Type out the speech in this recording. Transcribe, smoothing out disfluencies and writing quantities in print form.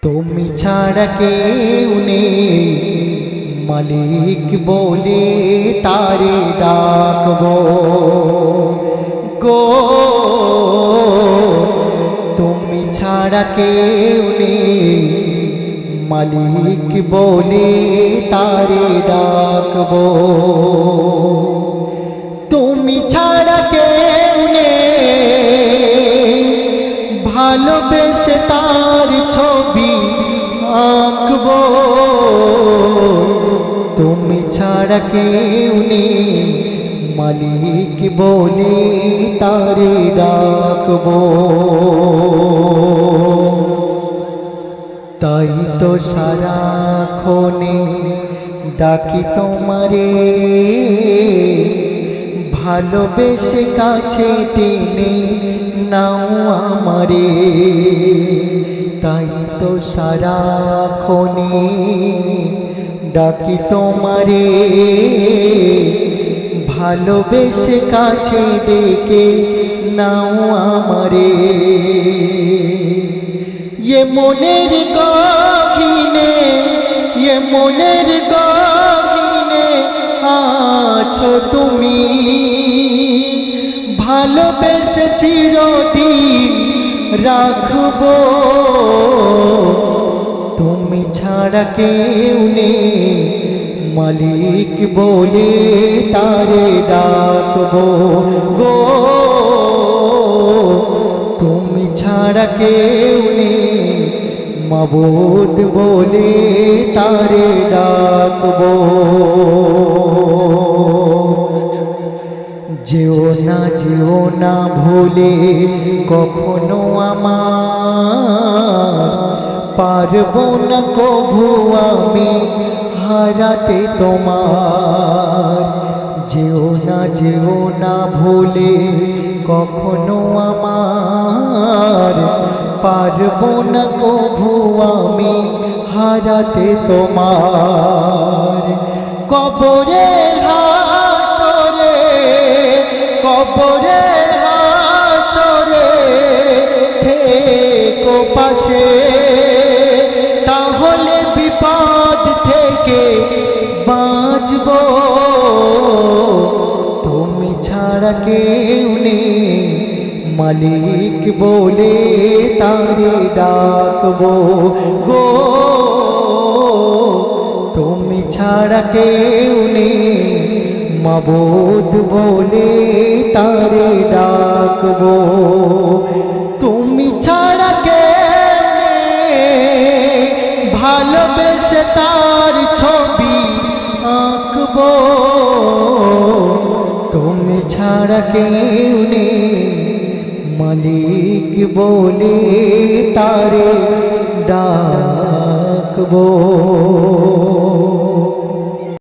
তুমি ছাড়া কেউ নেই মালিক বলে তারে ডাকবো গো। তুমি ছাড়া কেউ নেই মালিক বলে তারে ডাকবো। তুমি ছাড়া কেউ নেই ভালোবেসে তার ছবি আঁকবো। তুমি ছাড়া কেউ নেই মালিক বলে তারে ডাকবো। তাই তো সারাক্ষণে ডাকি তোমারে ভালোবেসে কাছে টেনে নাও আমারে। তাই তো সারাক্ষণে ডাকি তোমারে ভালোবেসে কাছে ডেকে নাও আমারে। ये মনের গহীনে মনের গহীনে আছো তুমি ভালোবেসে চিরদিন রাখবো। তুমি ছাড়া কেউ নেই মালিক বলে তারে ডাকবো গো। তুমি ছাড়া কেউ নেই মাবুদ বলে তারে ডাকবো। যেও না ভুলে কখনো আমার পারবো না কভু আমি হারাতে তোমার। যেও না ভুলে কখনো আমার পারবো না কভু আমি হারাতে তোমার। কবরে হাসরে থেকো পাশে তাহলে বিপদ থেকে বাঁচবো। তুমি ছাড়া কেউ নেই মালিক বলে তারে ডাকবো গো। তুমি ছাড়া কেউ নেই মাবুদ বলে তারে ডাকবো। তুমি ছাড়া কেউ নেই ভালোবেসে তার ছবি আঁকবো। তুমি ছাড়া কেউ নেই মালিক বলে তারে ডাকবো।